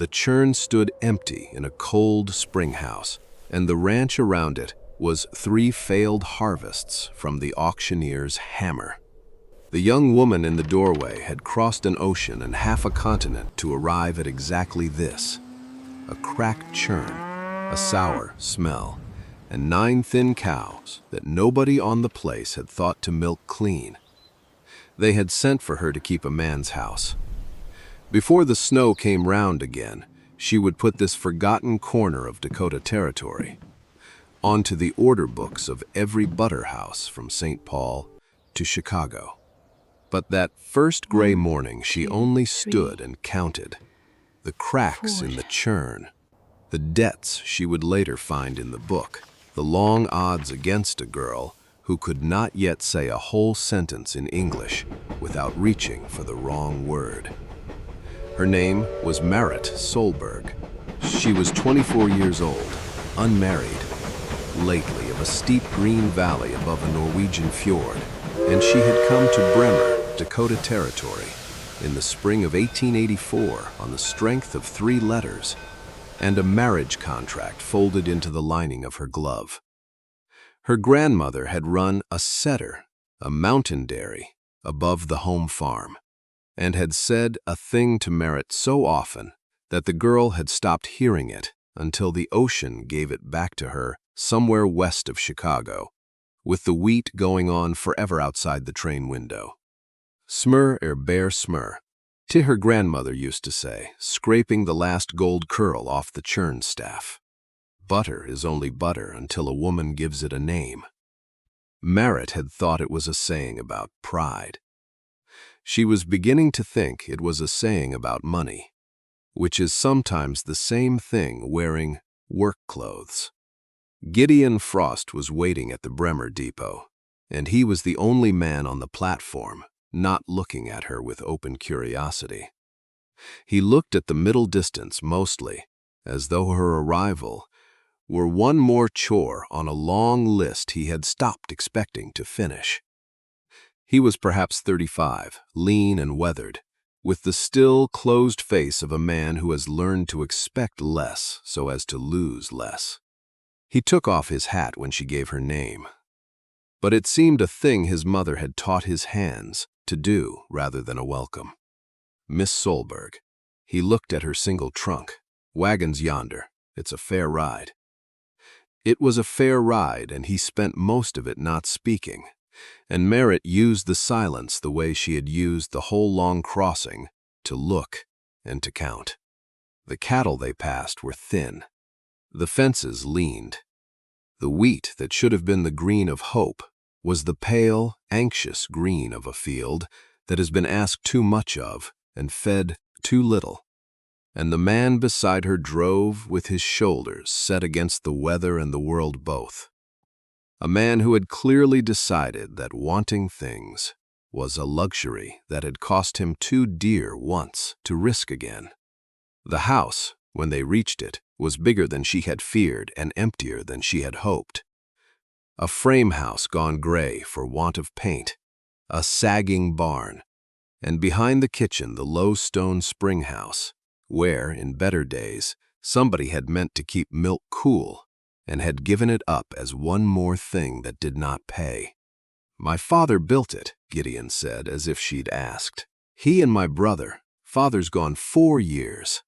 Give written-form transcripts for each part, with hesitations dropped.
The churn stood empty in a cold spring house, and the ranch around it was 3 failed harvests from the auctioneer's hammer. The young woman in the doorway had crossed an ocean and half a continent to arrive at exactly this: a cracked churn, a sour smell, and 9 thin cows that nobody on the place had thought to milk clean. They had sent for her to keep a man's house. Before the snow came round again, she would put this forgotten corner of Dakota Territory onto the order books of every butter house from St. Paul to Chicago. But that first gray morning she only stood and counted the cracks in the churn, the debts she would later find in the book, the long odds against a girl who could not yet say a whole sentence in English without reaching for the wrong word. Her name was Marit Solberg. She was 24 years old, unmarried, lately of a steep green valley above a Norwegian fjord, and she had come to Bremer, Dakota Territory, in the spring of 1884 on the strength of 3 letters and a marriage contract folded into the lining of her glove. Her grandmother had run a setter, a mountain dairy, above the home farm, and had said a thing to Marit so often that the girl had stopped hearing it until the ocean gave it back to her somewhere west of Chicago, with the wheat going on forever outside the train window. Smør bear smør, to her grandmother used to say, scraping the last gold curl off the churn staff. Butter is only butter until a woman gives it a name. Marit had thought it was a saying about pride. She was beginning to think it was a saying about money, which is sometimes the same thing wearing work clothes. Gideon Frost was waiting at the Bremer depot, and he was the only man on the platform, not looking at her with open curiosity. He looked at the middle distance mostly, as though her arrival were one more chore on a long list he had stopped expecting to finish. He was perhaps 35, lean and weathered, with the still, closed face of a man who has learned to expect less so as to lose less. He took off his hat when she gave her name, but it seemed a thing his mother had taught his hands to do rather than a welcome. Miss Solberg. He looked at her single trunk. Wagons yonder. It's a fair ride. It was a fair ride, and he spent most of it not speaking, and Marit used the silence the way she had used the whole long crossing, to look and to count. The cattle they passed were thin. The fences leaned. The wheat that should have been the green of hope was the pale, anxious green of a field that has been asked too much of and fed too little. And the man beside her drove with his shoulders set against the weather and the world both. A man who had clearly decided that wanting things was a luxury that had cost him too dear once to risk again. The house, when they reached it, was bigger than she had feared and emptier than she had hoped. A frame house gone gray for want of paint, a sagging barn, and behind the kitchen the low stone spring house, where, in better days, somebody had meant to keep milk cool and had given it up as one more thing that did not pay. "My father built it," Gideon said, as if she'd asked. "He and my brother. Father's gone 4 years.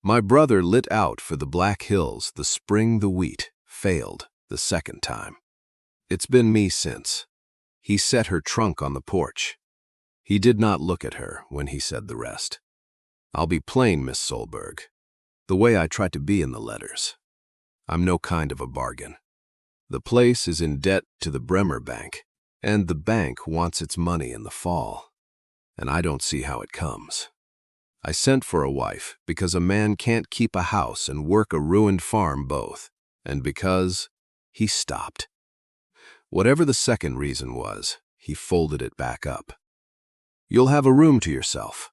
My brother lit out for the Black Hills the spring the wheat failed the second time. It's been me since." He set her trunk on the porch. He did not look at her when he said the rest. "I'll be plain, Miss Solberg, the way I try to be in the letters. I'm no kind of a bargain. The place is in debt to the Bremer Bank, and the bank wants its money in the fall, and I don't see how it comes. I sent for a wife because a man can't keep a house and work a ruined farm both, and because—" He stopped. Whatever the second reason was, he folded it back up. "You'll have a room to yourself.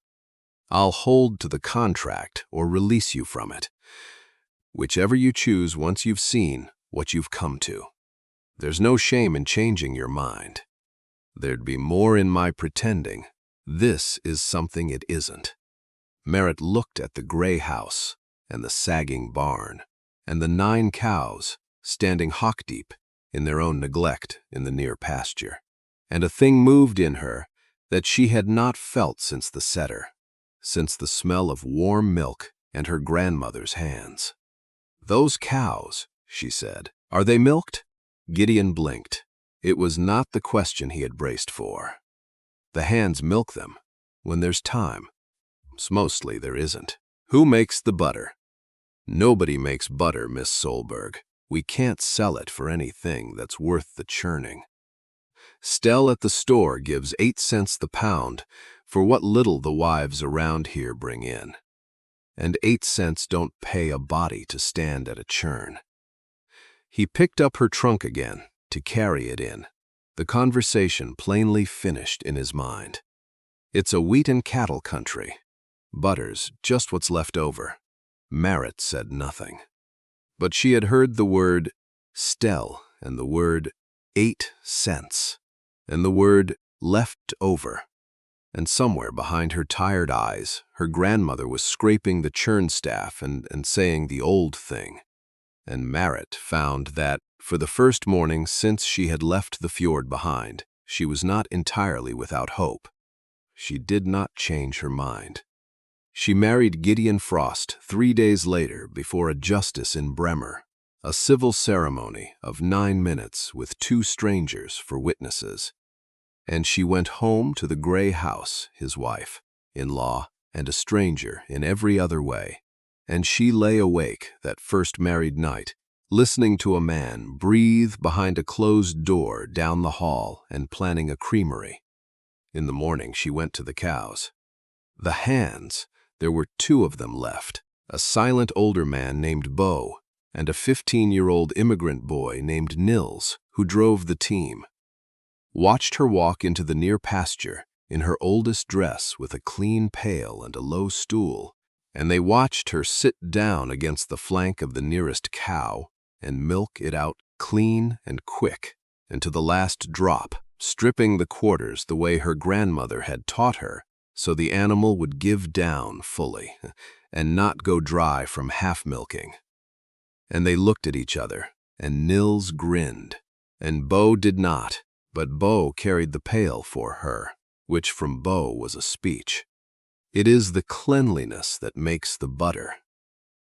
I'll hold to the contract or release you from it, whichever you choose once you've seen what you've come to. There's no shame in changing your mind. There'd be more in my pretending. This is something it isn't." Marit looked at the gray house and the sagging barn and the 9 cows standing hock-deep in their own neglect in the near pasture. And a thing moved in her that she had not felt since the setter, since the smell of warm milk and her grandmother's hands. "Those cows," she said, "are they milked?" Gideon blinked. It was not the question he had braced for. "The hands milk them when there's time. Mostly there isn't." "Who makes the butter?" "Nobody makes butter, Miss Solberg. We can't sell it for anything that's worth the churning. Stell at the store gives 8 cents the pound for what little the wives around here bring in. And 8 cents don't pay a body to stand at a churn." He picked up her trunk again to carry it in, the conversation plainly finished in his mind. "It's a wheat and cattle country. Butter's just what's left over." Marit said nothing. But she had heard the word "stell" and the word 8 cents and the word "left over." And somewhere behind her tired eyes, her grandmother was scraping the churn staff and saying the old thing. And Marit found that, for the first morning since she had left the fjord behind, she was not entirely without hope. She did not change her mind. She married Gideon Frost 3 days later before a justice in Bremer, a civil ceremony of 9 minutes with 2 strangers for witnesses. And she went home to the gray house, his wife, in law, and a stranger in every other way. And she lay awake that first married night, listening to a man breathe behind a closed door down the hall and planning a creamery. In the morning she went to the cows. The hands, there were 2 of them left, a silent older man named Bo and a 15-year-old immigrant boy named Nils, who drove the team. Watched her walk into the near pasture in her oldest dress with a clean pail and a low stool, and they watched her sit down against the flank of the nearest cow and milk it out clean and quick and to the last drop, stripping the quarters the way her grandmother had taught her, so the animal would give down fully and not go dry from half-milking. And they looked at each other, and Nils grinned, and Bo did not, but Bo carried the pail for her, which from Bo was a speech. It is the cleanliness that makes the butter.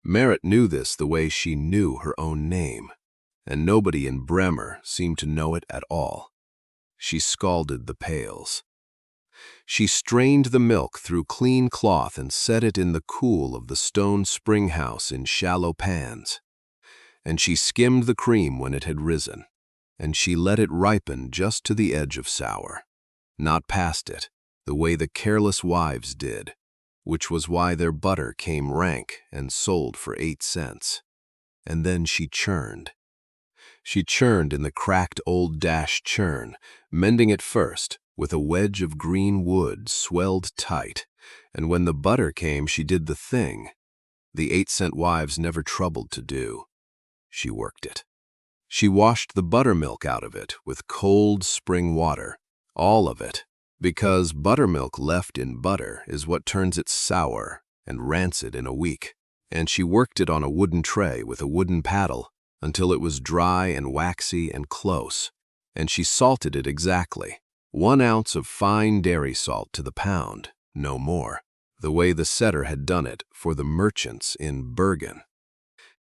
Marit knew this the way she knew her own name, and nobody in Bremer seemed to know it at all. She scalded the pails. She strained the milk through clean cloth and set it in the cool of the stone spring house in shallow pans. And she skimmed the cream when it had risen, and she let it ripen just to the edge of sour, not past it, the way the careless wives did, which was why their butter came rank and sold for 8 cents. And then she churned. She churned in the cracked old dash churn, mending it first with a wedge of green wood swelled tight, and when the butter came she did the thing the 8-cent wives never troubled to do. She worked it. She washed the buttermilk out of it with cold spring water, all of it, because buttermilk left in butter is what turns it sour and rancid in a week, and she worked it on a wooden tray with a wooden paddle until it was dry and waxy and close, and she salted it exactly, 1 ounce of fine dairy salt to the pound, no more, the way the setter had done it for the merchants in Bergen.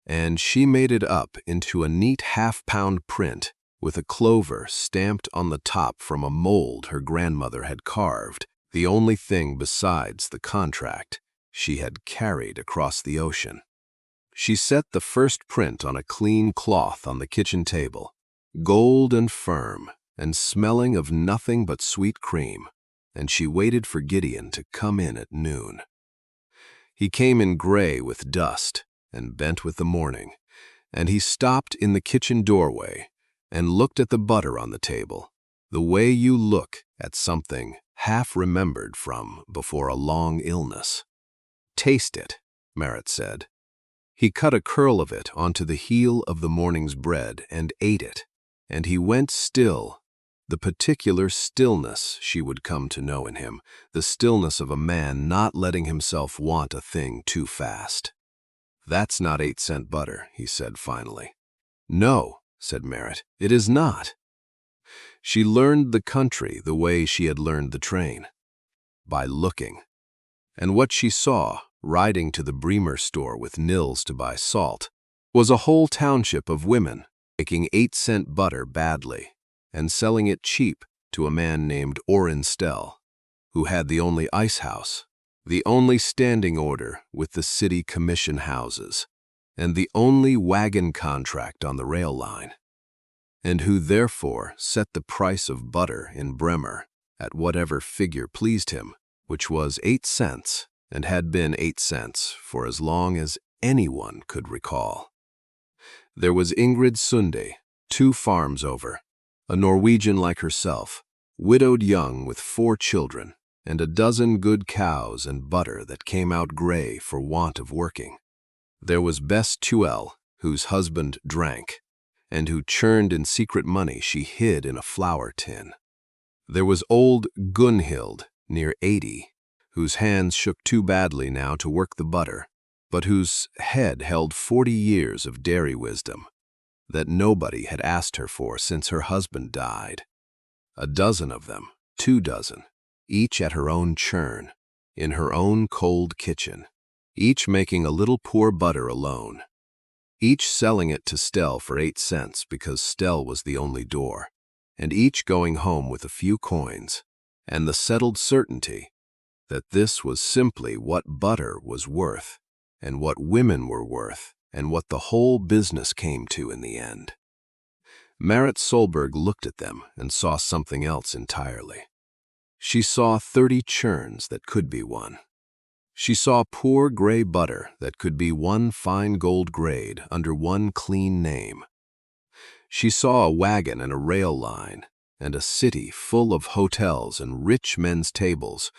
And she made it up into a neat half-pound print with a clover stamped on the top from a mold her grandmother had carved, the only thing besides the contract she had carried across the ocean. She set the first print on a clean cloth on the kitchen table, gold and firm and smelling of nothing but sweet cream, and she waited for Gideon to come in at noon. He came in gray with dust and bent with the morning, and he stopped in the kitchen doorway and looked at the butter on the table, the way you look at something half remembered from before a long illness. "Taste it," Marit said. He cut a curl of it onto the heel of the morning's bread and ate it, and he went still, the particular stillness she would come to know in him, the stillness of a man not letting himself want a thing too fast. "That's not 8-cent butter," he said finally. "No," said Marit, "it is not." She learned the country the way she had learned the train, by looking. And what she saw, riding to the Bremer store with Nils to buy salt, was a whole township of women making 8-cent butter badly and selling it cheap to a man named Orrin Stell, who had the only ice house, the only standing order with the city commission houses, and the only wagon contract on the rail line, and who therefore set the price of butter in Bremer at whatever figure pleased him, which was 8 cents and had been 8 cents for as long as anyone could recall. There was Ingrid Sunde, 2 farms over, a Norwegian like herself, widowed young with 4 children, and a dozen good cows and butter that came out gray for want of working. There was Bess Tuel, whose husband drank, and who churned in secret money she hid in a flour tin. There was old Gunhild, near 80, whose hands shook too badly now to work the butter, but whose head held 40 years of dairy wisdom that nobody had asked her for since her husband died. A dozen of them, 2 dozen, each at her own churn, in her own cold kitchen, each making a little poor butter alone, each selling it to Stell for 8 cents because Stell was the only door, and each going home with a few coins, and the settled certainty that this was simply what butter was worth, and what women were worth, and what the whole business came to in the end. Marit Solberg looked at them and saw something else entirely. She saw 30 churns that could be one. She saw poor gray butter that could be one fine gold grade under one clean name. She saw a wagon and a rail line, and a city full of hotels and rich men's tables,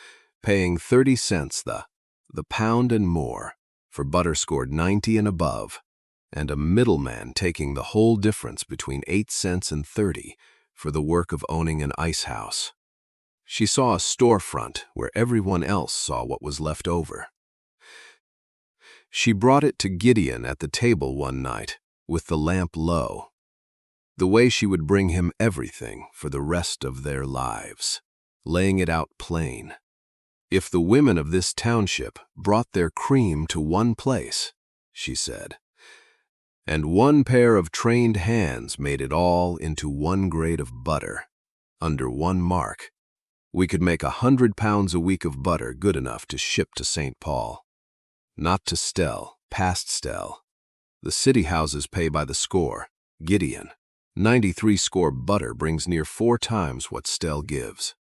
paying 30 cents the pound and more for butter scored 90 and above, and a middleman taking the whole difference between 8 cents and 30 for the work of owning an ice house. She saw a storefront where everyone else saw what was left over. She brought it to Gideon at the table one night, with the lamp low, the way she would bring him everything for the rest of their lives, laying it out plain. "If the women of this township brought their cream to one place," she said, "and one pair of trained hands made it all into one grade of butter, under one mark, we could make 100 pounds a week of butter good enough to ship to St. Paul. Not to Stell, past Stell. The city houses pay by the score. Gideon, 93 score butter brings near 4 times what Stell gives.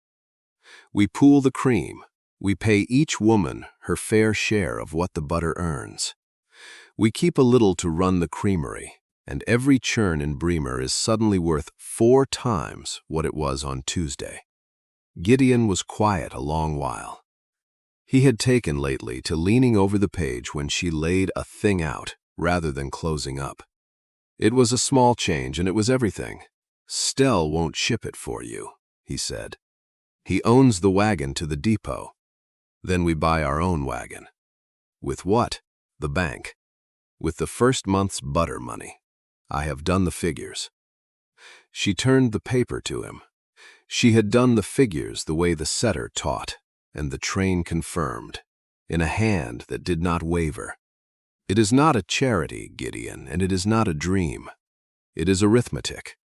We pool the cream. We pay each woman her fair share of what the butter earns. We keep a little to run the creamery, and every churn in Bremer is suddenly worth 4 times what it was on Tuesday." Gideon was quiet a long while. He had taken lately to leaning over the page when she laid a thing out rather than closing up. "It was a small change, and it was everything. Stell won't ship it for you," he said. "He owns the wagon to the depot. Then we buy our own wagon." "With what?" "The bank. With the first month's butter money. I have done the figures." She turned the paper to him. She had done the figures the way the setter taught, and the train confirmed, in a hand that did not waver. "It is not a charity, Gideon, and it is not a dream. It is arithmetic.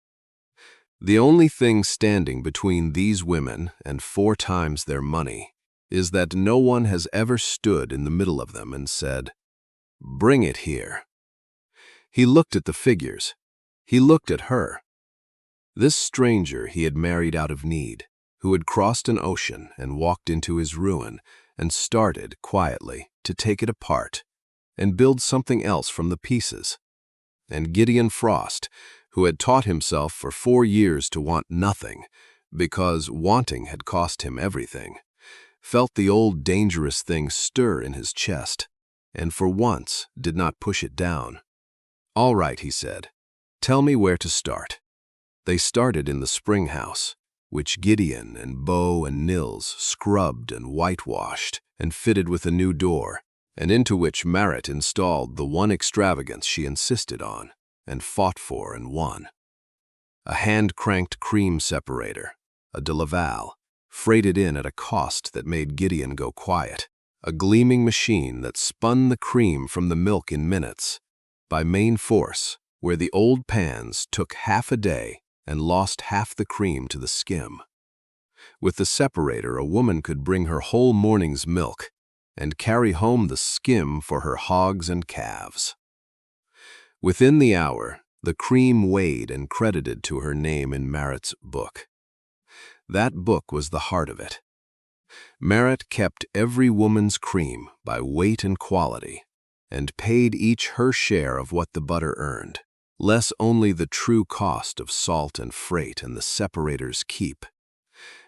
The only thing standing between these women and 4 times their money is that no one has ever stood in the middle of them and said, 'Bring it here.'" He looked at the figures. He looked at her. This stranger he had married out of need, who had crossed an ocean and walked into his ruin and started, quietly, to take it apart and build something else from the pieces. And Gideon Frost, who had taught himself for 4 years to want nothing, because wanting had cost him everything, felt the old dangerous thing stir in his chest, and for once did not push it down. "All right," he said. "Tell me where to start." They started in the spring house, which Gideon and Bo and Nils scrubbed and whitewashed and fitted with a new door, and into which Marit installed the one extravagance she insisted on and fought for and won. A hand-cranked cream separator, a de Laval, freighted in at a cost that made Gideon go quiet, a gleaming machine that spun the cream from the milk in minutes, by main force, where the old pans took half a day and lost half the cream to the skim. With the separator, a woman could bring her whole morning's milk and carry home the skim for her hogs and calves. Within the hour, the cream weighed and credited to her name in Marit's book. That book was the heart of it. Marit kept every woman's cream by weight and quality, and paid each her share of what the butter earned, less only the true cost of salt and freight and the separator's keep.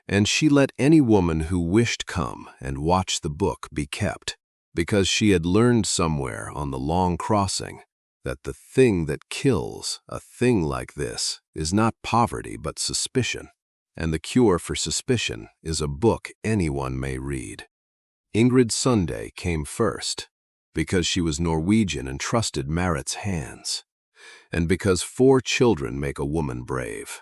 And she let any woman who wished come and watch the book be kept, because she had learned somewhere on the long crossing that the thing that kills a thing like this is not poverty but suspicion, and the cure for suspicion is a book anyone may read. Ingrid Sunday came first, because she was Norwegian and trusted Marit's hands, and because 4 children make a woman brave.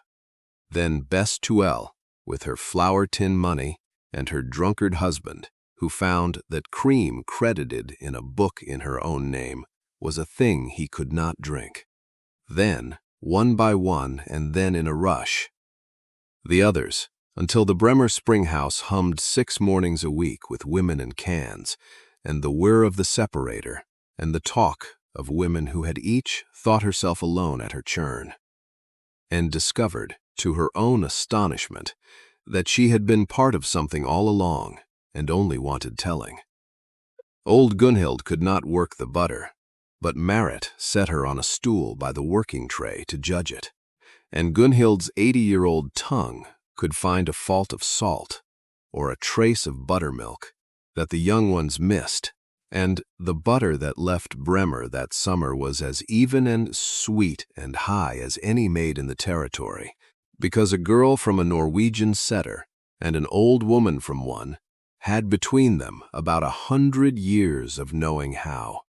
Then Bess Tuel, with her flour tin money, and her drunkard husband, who found that cream credited in a book in her own name was a thing he could not drink. Then, one by one, and then in a rush, the others, until the Bremer spring house hummed 6 mornings a week with women and cans, and the whir of the separator, and the talk of women who had each thought herself alone at her churn, and discovered, to her own astonishment, that she had been part of something all along and only wanted telling. Old Gunhild could not work the butter, but Marit set her on a stool by the working tray to judge it, and Gunhild's 80-year-old tongue could find a fault of salt or a trace of buttermilk that the young ones missed, and the butter that left Bremer that summer was as even and sweet and high as any made in the territory, because a girl from a Norwegian setter and an old woman from one had between them about 100 years of knowing how.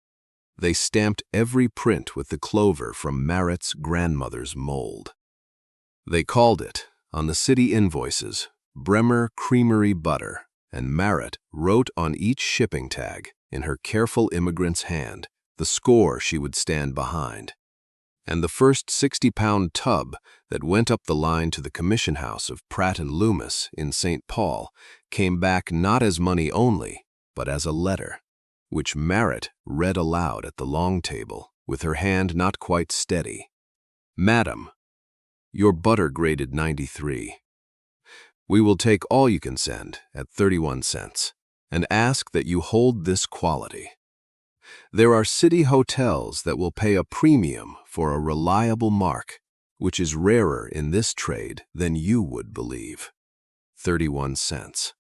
They stamped every print with the clover from Marit's grandmother's mold. They called it, on the city invoices, Bremer Creamery Butter, and Marit wrote on each shipping tag, in her careful immigrant's hand, the score she would stand behind. And the first 60-pound tub that went up the line to the commission house of Pratt & Loomis in St. Paul came back not as money only, but as a letter, which Marit read aloud at the long table, with her hand not quite steady. "Madam, your butter graded 93. We will take all you can send at 31 cents, and ask that you hold this quality. There are city hotels that will pay a premium for a reliable mark, which is rarer in this trade than you would believe. 31 cents.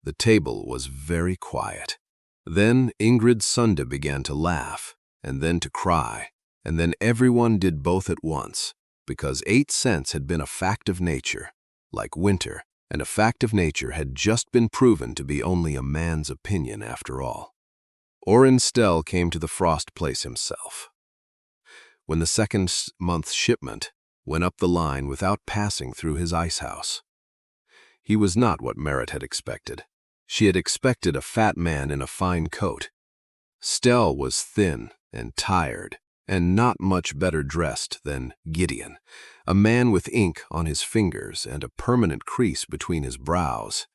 The table was very quiet. Then Ingrid Sunde began to laugh, and then to cry, and then everyone did both at once, because 8 cents had been a fact of nature, like winter, and a fact of nature had just been proven to be only a man's opinion after all. Orrin Stell came to the frost place himself. When the second month's shipment went up the line without passing through his ice house. He was not what Marit had expected. She had expected a fat man in a fine coat. Stell was thin and tired, and not much better dressed than Gideon, a man with ink on his fingers and a permanent crease between his brows.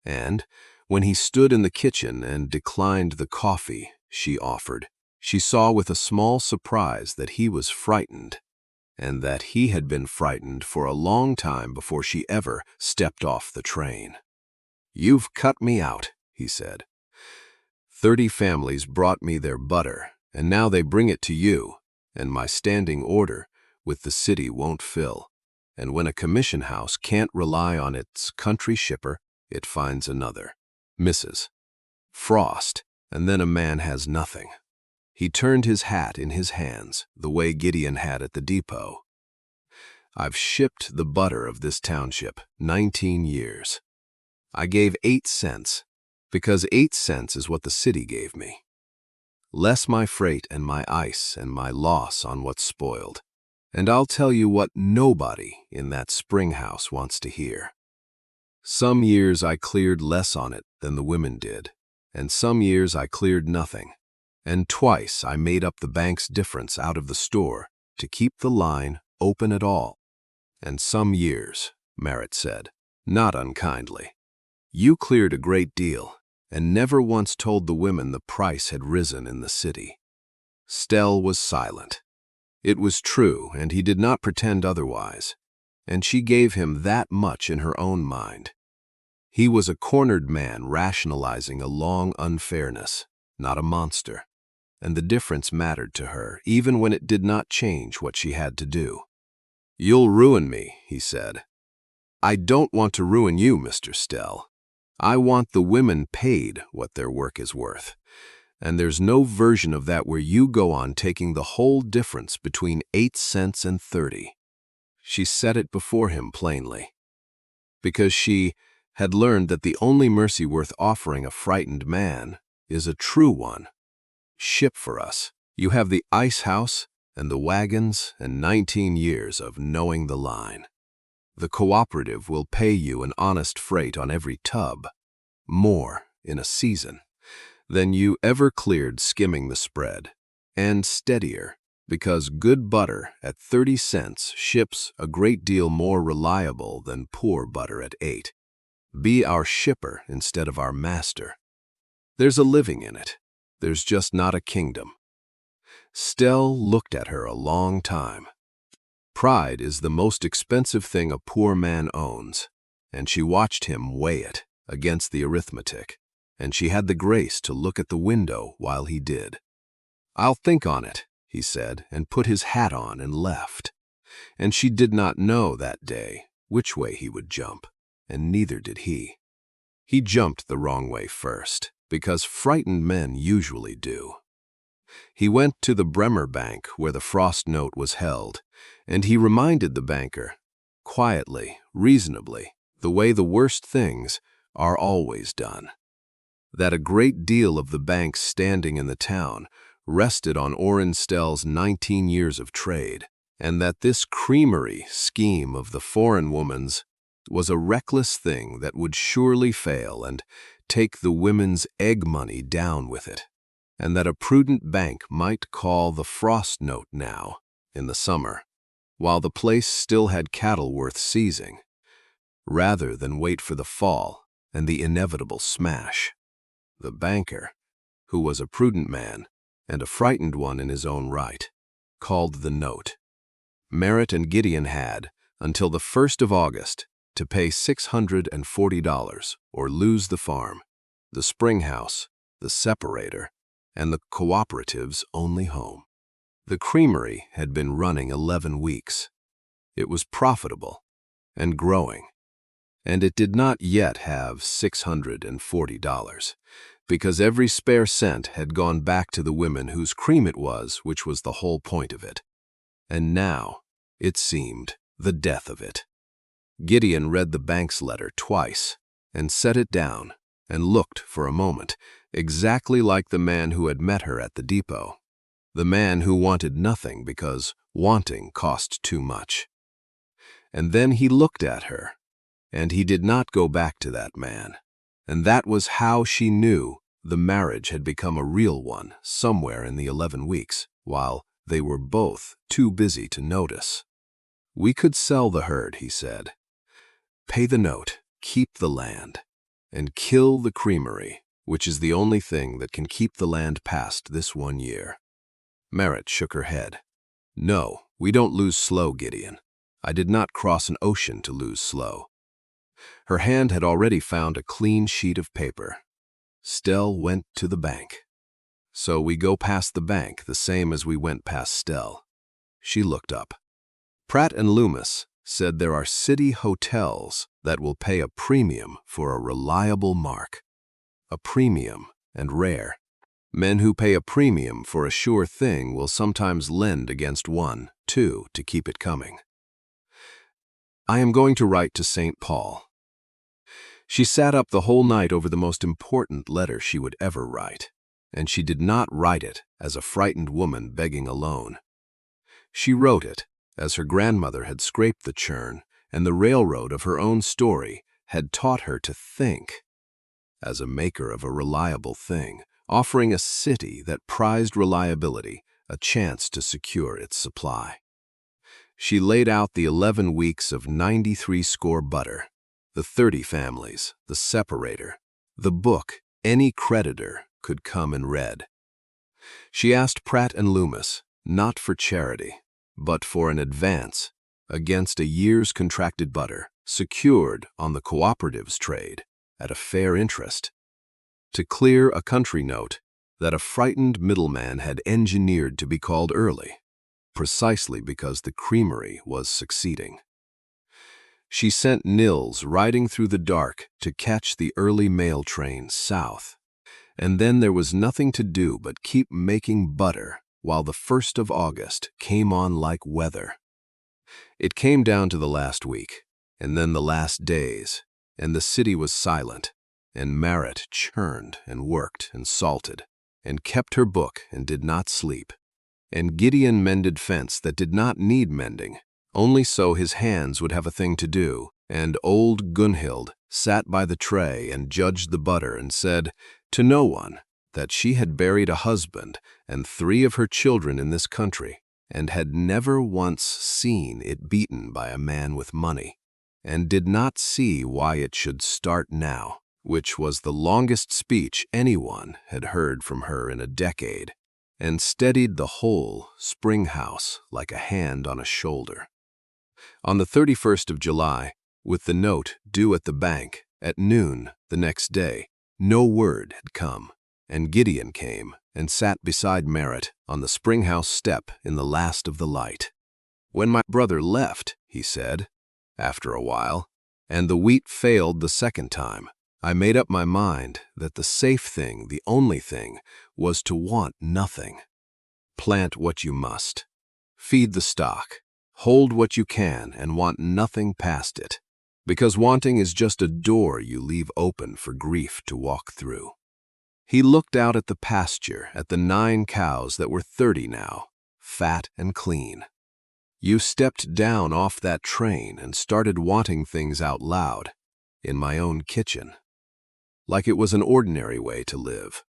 And when he stood in the kitchen and declined the coffee she offered, she saw with a small surprise that he was frightened, and that he had been frightened for a long time before she ever stepped off the train. "You've cut me out," he said. 30 families brought me their butter, and now they bring it to you, and my standing order with the city won't fill. And when a commission house can't rely on its country shipper, it finds another. Mrs. Frost, and then a man has nothing. He turned his hat in his hands, the way Gideon had at the depot. I've shipped the butter of this township 19 years. I gave 8 cents, because 8 cents is what the city gave me. Less my freight and my ice and my loss on what's spoiled. And I'll tell you what nobody in that spring house wants to hear. Some years I cleared less on it than the women did, and some years I cleared nothing. And twice I made up the bank's difference out of the store to keep the line open at all. And some years, Marit said, not unkindly, you cleared a great deal and never once told the women the price had risen in the city. Stell was silent. It was true, and he did not pretend otherwise, and she gave him that much in her own mind. He was a cornered man rationalizing a long unfairness, not a monster, and the difference mattered to her even when it did not change what she had to do. You'll ruin me, he said. I don't want to ruin you, Mr. Stell. I want the women paid what their work is worth. And there's no version of that where you go on taking the whole difference between 8 cents and 30. She said it before him plainly. Because she had learned that the only mercy worth offering a frightened man is a true one. Ship for us. You have the ice house and the wagons and 19 years of knowing the line. The cooperative will pay you an honest freight on every tub, more in a season than you ever cleared skimming the spread, and steadier, because good butter at 30 cents ships a great deal more reliable than poor butter at 8. Be our shipper instead of our master. There's a living in it. There's just not a kingdom. Stell looked at her a long time. Pride is the most expensive thing a poor man owns, and she watched him weigh it against the arithmetic, and she had the grace to look at the window while he did. I'll think on it, he said, and put his hat on and left. And she did not know that day which way he would jump, and neither did he. He jumped the wrong way first, because frightened men usually do. He went to the Bremer Bank where the frost note was held, and he reminded the banker, quietly, reasonably, the way the worst things are always done, that a great deal of the bank's standing in the town rested on Orrin Stell's 19 years of trade, and that this creamery scheme of the foreign woman's was a reckless thing that would surely fail and take the women's egg money down with it, and that a prudent bank might call the frost note now, in the summer, while the place still had cattle worth seizing, rather than wait for the fall and the inevitable smash. The banker, who was a prudent man and a frightened one in his own right, called the note. Marit and Gideon had, until the 1st of August, to pay $640 or lose the farm, the spring house, the separator, and the cooperative's only home. The creamery had been running 11 weeks. It was profitable and growing, and it did not yet have $640, because every spare cent had gone back to the women whose cream it was, which was the whole point of it. And now, it seemed, the death of it. Gideon read the bank's letter twice, and set it down, and looked for a moment, exactly like the man who had met her at the depot, the man who wanted nothing because wanting cost too much. And then he looked at her, and he did not go back to that man, and that was how she knew the marriage had become a real one somewhere in the 11 weeks, while they were both too busy to notice. We could sell the herd, he said. Pay the note, keep the land, and kill the creamery, which is the only thing that can keep the land past this 1 year. Marit shook her head. No, we don't lose slow, Gideon. I did not cross an ocean to lose slow. Her hand had already found a clean sheet of paper. Stell went to the bank. So we go past the bank the same as we went past Stell. She looked up. Pratt and Loomis said there are city hotels that will pay a premium for a reliable mark. A premium, and rare. Men who pay a premium for a sure thing will sometimes lend against one, too, to keep it coming. I am going to write to St. Paul. She sat up the whole night over the most important letter she would ever write, and she did not write it as a frightened woman begging a loan. She wrote it as her grandmother had scraped the churn, and the railroad of her own story had taught her to think, as a maker of a reliable thing, offering a city that prized reliability a chance to secure its supply. She laid out the 11 weeks of 93 score butter, the 30 families, the separator, the book any creditor could come and read. She asked Pratt and Loomis not for charity, but for an advance against a year's contracted butter secured on the cooperatives trade at a fair interest, to clear a country note that a frightened middleman had engineered to be called early, precisely because the creamery was succeeding. She sent Nils riding through the dark to catch the early mail train south, and then there was nothing to do but keep making butter while the 1st of August came on like weather. It came down to the last week, and then the last days, and the city was silent, and Marit churned and worked and salted, and kept her book and did not sleep, and Gideon mended fence that did not need mending, only so his hands would have a thing to do, and old Gunhild sat by the tray and judged the butter and said to no one that she had buried a husband and 3 of her children in this country, and had never once seen it beaten by a man with money, and did not see why it should start now, which was the longest speech anyone had heard from her in a decade, and steadied the whole spring house like a hand on a shoulder. On the 31st of July, with the note due at the bank at noon the next day, no word had come, and Gideon came and sat beside Marit on the spring house step in the last of the light. "When my brother left," he said, after a while, "and the wheat failed the second time, I made up my mind that the safe thing, the only thing, was to want nothing. Plant what you must, feed the stock, hold what you can, and want nothing past it, because wanting is just a door you leave open for grief to walk through." He looked out at the pasture, at the 9 cows that were 30 now, fat and clean. "You stepped down off that train and started wanting things out loud, in my own kitchen, like it was an ordinary way to live.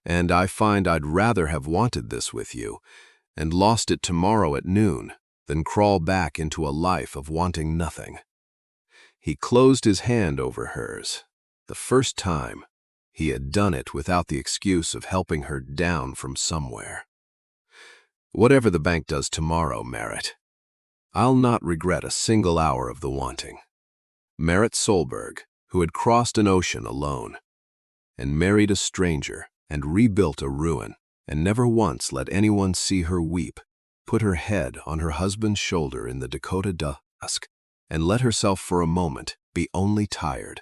And I find I'd rather have wanted this with you, and lost it tomorrow at noon, than crawl back into a life of wanting nothing." He closed his hand over hers, the first time he had done it without the excuse of helping her down from somewhere. "Whatever the bank does tomorrow, Marit, I'll not regret a single hour of the wanting." Marit Solberg, who had crossed an ocean alone, and married a stranger, and rebuilt a ruin, and never once let anyone see her weep, put her head on her husband's shoulder in the Dakota dusk, and let herself for a moment be only tired.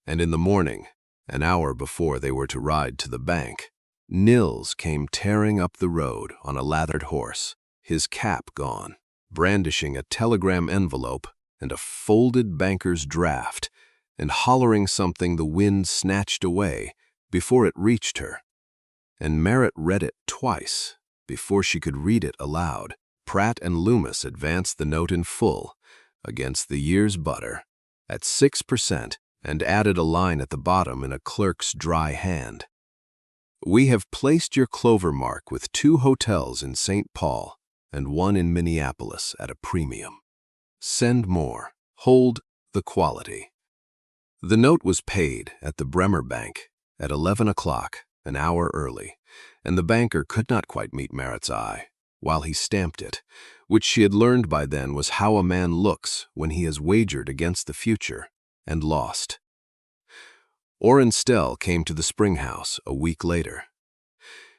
And in the morning, an hour before they were to ride to the bank, Nils came tearing up the road on a lathered horse, his cap gone, brandishing a telegram envelope and a folded banker's draft, and hollering something the wind snatched away before it reached her. And Marit read it twice before she could read it aloud. Pratt and Loomis advanced the note in full against the year's butter at 6%, and added a line at the bottom in a clerk's dry hand. "We have placed your clover mark with 2 hotels in St. Paul and 1 in Minneapolis at a premium. Send more. Hold the quality." The note was paid at the Bremer Bank at 11 o'clock, an hour early, and the banker could not quite meet Marit's eye while he stamped it, which she had learned by then was how a man looks when he has wagered against the future and lost. Orrin Stell came to the spring house a week later.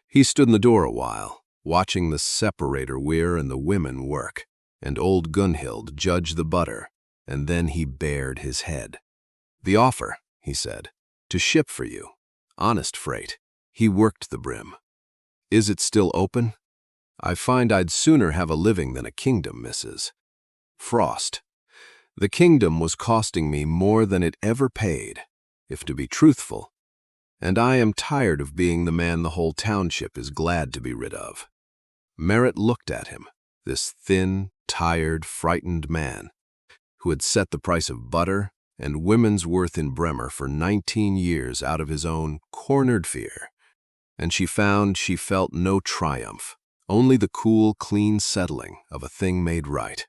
He stood in the door a while, watching the separator weir and the women work, and old Gunhild judge the butter, and then he bared his head. "The offer," he said, "to ship for you. Honest freight." He worked the brim. "Is it still open? I find I'd sooner have a living than a kingdom, Mrs. Frost." The kingdom was costing me more than it ever paid, if to be truthful, and I am tired of being the man the whole township is glad to be rid of." Marit looked at him, this thin, tired, frightened man, who had set the price of butter and women's worth in Bremer for 19 years out of his own cornered fear, and she found she felt no triumph, only the cool, clean settling of a thing made right.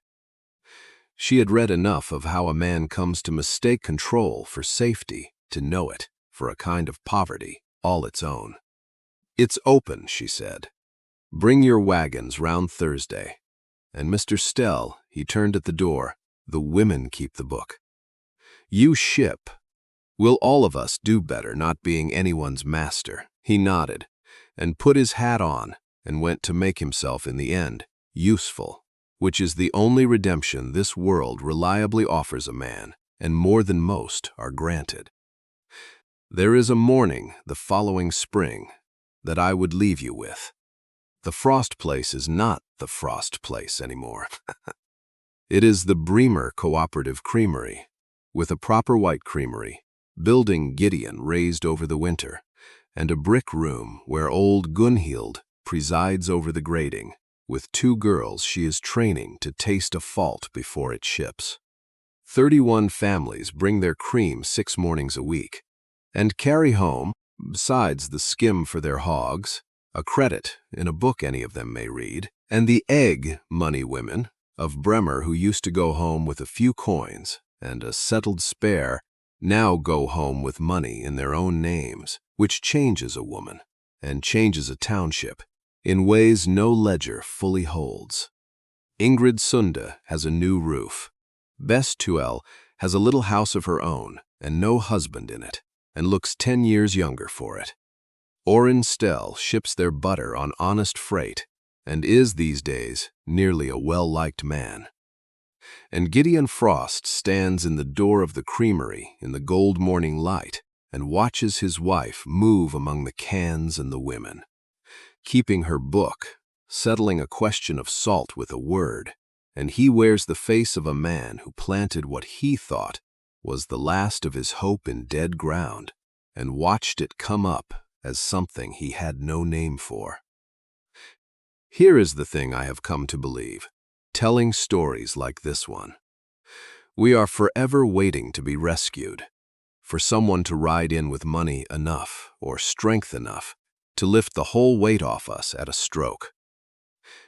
She had read enough of how a man comes to mistake control for safety to know it for a kind of poverty all its own. "It's open," she said. "Bring your wagons round Thursday." And Mr. Stell, he turned at the door, "The women keep the book. You ship. Will all of us do better not being anyone's master?" He nodded and put his hat on and went to make himself in the end useful, which is the only redemption this world reliably offers a man, and more than most are granted. There is a morning the following spring that I would leave you with. The Frost place is not the Frost place anymore. It is the Bremer cooperative creamery, with a proper white creamery, building Gideon raised over the winter, and a brick room where old Gunhild presides over the grating, with 2 girls she is training to taste a fault before it ships. 31 families bring their cream 6 mornings a week, and carry home, besides the skim for their hogs, a credit in a book any of them may read, and the egg money women of Bremer who used to go home with a few coins and a settled spare now go home with money in their own names, which changes a woman and changes a township in ways no ledger fully holds. Ingrid Sunde has a new roof. Bestuel has a little house of her own and no husband in it, and looks 10 years younger for it. Orrin Stell ships their butter on honest freight and is these days nearly a well-liked man. And Gideon Frost stands in the door of the creamery in the gold morning light and watches his wife move among the cans and the women, keeping her book, settling a question of salt with a word, and he wears the face of a man who planted what he thought was the last of his hope in dead ground and watched it come up as something he had no name for. Here is the thing I have come to believe, telling stories like this one. We are forever waiting to be rescued, for someone to ride in with money enough or strength enough to lift the whole weight off us at a stroke.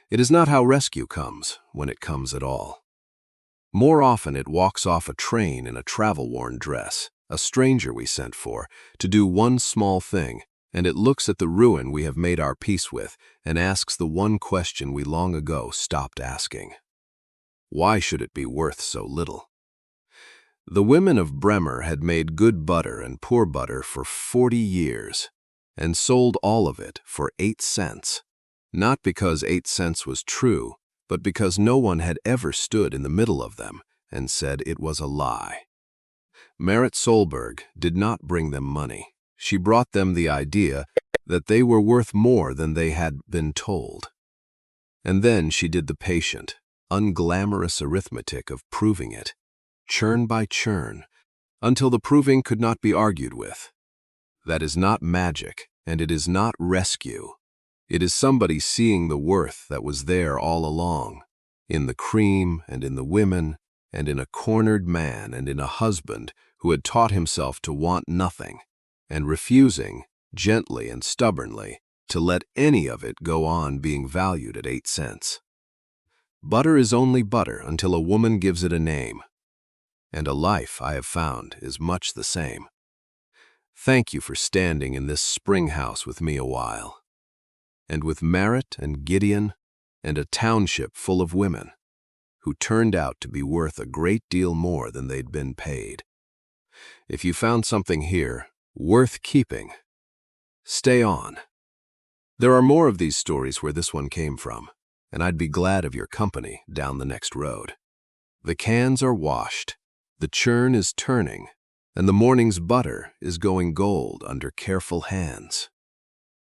It is not how rescue comes, when it comes at all. More often it walks off a train in a travel-worn dress, a stranger we sent for, to do one small thing, and it looks at the ruin we have made our peace with and asks the one question we long ago stopped asking. Why should it be worth so little? The women of Bremer had made good butter and poor butter for 40 years, and sold all of it for 8 cents, not because 8 cents was true, but because no one had ever stood in the middle of them and said it was a lie. Marit Solberg did not bring them money. She brought them the idea that they were worth more than they had been told. And then she did the patient, unglamorous arithmetic of proving it, churn by churn, until the proving could not be argued with. That is not magic, and it is not rescue. It is somebody seeing the worth that was there all along, in the cream and in the women, and in a cornered man and in a husband who had taught himself to want nothing, and refusing, gently and stubbornly, to let any of it go on being valued at 8 cents. Butter is only butter until a woman gives it a name, and a life, I have found, is much the same. Thank you for standing in this spring house with me a while, and with Marit and Gideon and a township full of women who turned out to be worth a great deal more than they'd been paid. If you found something here worth keeping, stay on. There are more of these stories where this one came from, and I'd be glad of your company down the next road. The cans are washed, the churn is turning, and the morning's butter is going gold under careful hands.